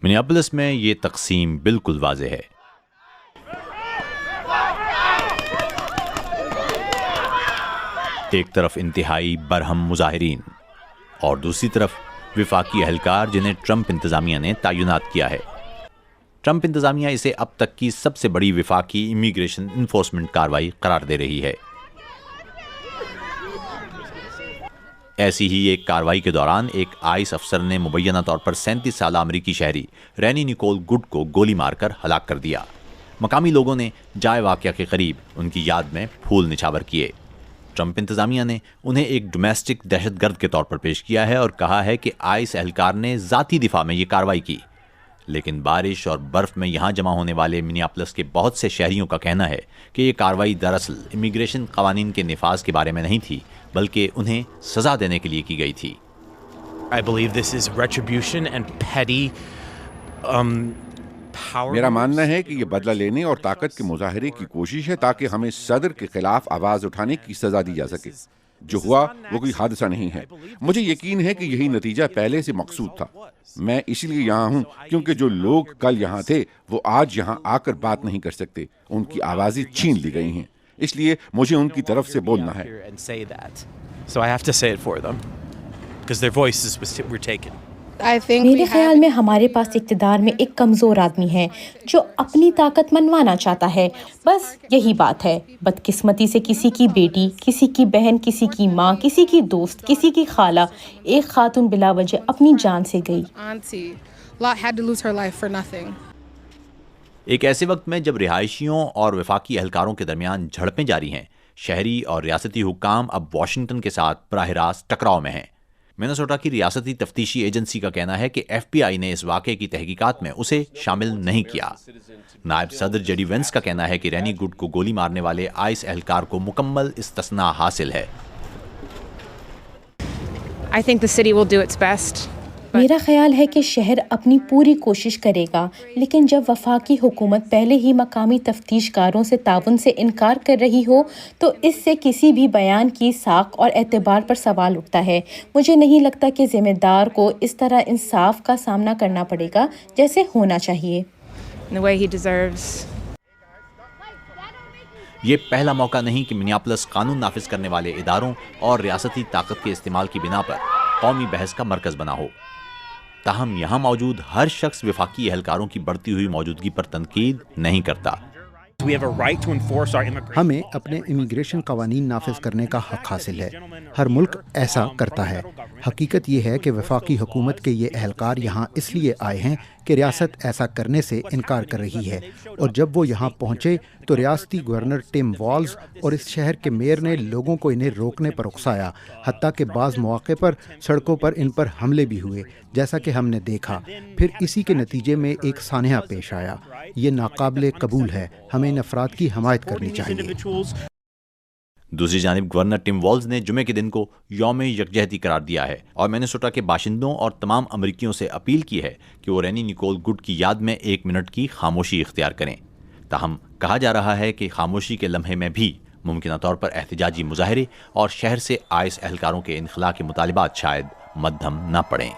Minneapolis میں یہ تقسیم بالکل واضح ہے۔ ایک طرف انتہائی برہم مظاہرین اور دوسری طرف وفاقی اہلکار جنہیں ٹرمپ انتظامیہ نے تعینات کیا ہے۔ ٹرمپ انتظامیہ اسے اب تک کی سب سے بڑی وفاقی امیگریشن انفورسمنٹ کارروائی قرار دے رہی ہے۔ ایسی ہی ایک کارروائی کے دوران ایک آئس افسر نے مبینہ طور پر 37 سالہ امریکی شہری رینی نیکول گڈ کو گولی مار کر ہلاک کر دیا۔ مقامی لوگوں نے جائے واقعہ کے قریب ان کی یاد میں پھول نچھاور کیے۔ ٹرمپ انتظامیہ نے انہیں ایک ڈومیسٹک دہشت گرد کے طور پر پیش کیا ہے اور کہا ہے کہ آئس اہلکار نے ذاتی دفاع میں یہ کارروائی کی، لیکن بارش اور برف میں یہاں جمع ہونے والے منیاپولس کے بہت سے شہریوں کا کہنا ہے کہ یہ کارروائی دراصل امیگریشن قوانین کے نفاذ کے بارے میں نہیں تھی، بلکہ انہیں سزا دینے کے لیے کی گئی تھی۔ I believe this is retribution and petty power. میرا ماننا ہے کہ یہ بدلہ لینے اور طاقت کے مظاہرے کی کوشش ہے تاکہ ہمیں صدر کے خلاف آواز اٹھانے کی سزا دی جا سکے۔ جو ہوا وہ کوئی حادثہ نہیں ہے۔ مجھے یقین ہے کہ یہی نتیجہ پہلے سے مقصود تھا۔ میں اس لیے یہاں ہوں کیونکہ جو لوگ کل یہاں تھے وہ آج یہاں آ کر بات نہیں کر سکتے، ان کی آوازیں چھین لی گئی ہیں، اس لیے مجھے ان کی طرف سے بولنا ہے۔ So I have to say it for them because their voices were taken. میرے خیال میں ہمارے پاس اقتدار میں ایک کمزور آدمی ہے جو اپنی طاقت منوانا چاہتا ہے، بس یہی بات ہے۔ بدقسمتی سے کسی کی بیٹی، کسی کی بہن، کسی کی ماں، کسی کی دوست، کسی کی خالہ، ایک خاتون بلا وجہ اپنی جان سے گئی۔ ایک ایسے وقت میں جب رہائشیوں اور وفاقی اہلکاروں کے درمیان جھڑپیں جاری ہیں، شہری اور ریاستی حکام اب واشنگٹن کے ساتھ براہ راست ٹکراؤ میں ہیں۔ مینیسوٹا کی ریاستی تفتیشی ایجنسی کا کہنا ہے کہ ایف بی آئی نے اس واقعے کی تحقیقات میں اسے شامل نہیں کیا۔ نائب صدر جے ڈی وینس کا کہنا ہے کہ رینی گڈ کو گولی مارنے والے آئس اہلکار کو مکمل استثناء حاصل ہے۔ I think the city will do its best. میرا خیال ہے کہ شہر اپنی پوری کوشش کرے گا، لیکن جب وفاقی حکومت پہلے ہی مقامی تفتیش کاروں سے تعاون سے انکار کر رہی ہو تو اس سے کسی بھی بیان کی ساق اور اعتبار پر سوال اٹھتا ہے۔ مجھے نہیں لگتا کہ ذمہ دار کو اس طرح انصاف کا سامنا کرنا پڑے گا جیسے ہونا چاہیے۔ In the way he deserves. یہ پہلا موقع نہیں کہ منیاپولس قانون نافذ کرنے والے اداروں اور ریاستی طاقت کے استعمال کی بنا پر قومی بحث کا مرکز بنا ہو۔ تاہم یہاں موجود ہر شخص وفاقی اہلکاروں کی بڑھتی ہوئی موجودگی پر تنقید نہیں کرتا۔ ہمیں اپنے امیگریشن قوانین نافذ کرنے کا حق حاصل ہے۔ ہر ملک ایسا کرتا ہے۔ حقیقت یہ ہے کہ وفاقی حکومت کے یہ اہلکار یہاں اس لیے آئے ہیں کہ ریاست ایسا کرنے سے انکار کر رہی ہے، اور جب وہ یہاں پہنچے تو ریاستی گورنر ٹم والز اور اس شہر کے میئر نے لوگوں کو انہیں روکنے پر اکسایا، حتیٰ کہ بعض مواقع پر سڑکوں پر ان پر حملے بھی ہوئے، جیسا کہ ہم نے دیکھا۔ پھر اسی کے نتیجے میں ایک سانحہ پیش آیا۔ یہ ناقابل قبول ہے۔ ہمیں ان افراد کی حمایت کرنی چاہیے۔ دوسری جانب گورنر ٹم والز نے جمعے کے دن کو یوم یکجہتی قرار دیا ہے اور مینیسوٹا کے باشندوں اور تمام امریکیوں سے اپیل کی ہے کہ وہ رینی نیکول گڈ کی یاد میں 1 منٹ کی خاموشی اختیار کریں۔ تاہم کہا جا رہا ہے کہ خاموشی کے لمحے میں بھی ممکنہ طور پر احتجاجی مظاہرے اور شہر سے آئس اہلکاروں کے انخلاء کے مطالبات شاید مدھم نہ پڑیں۔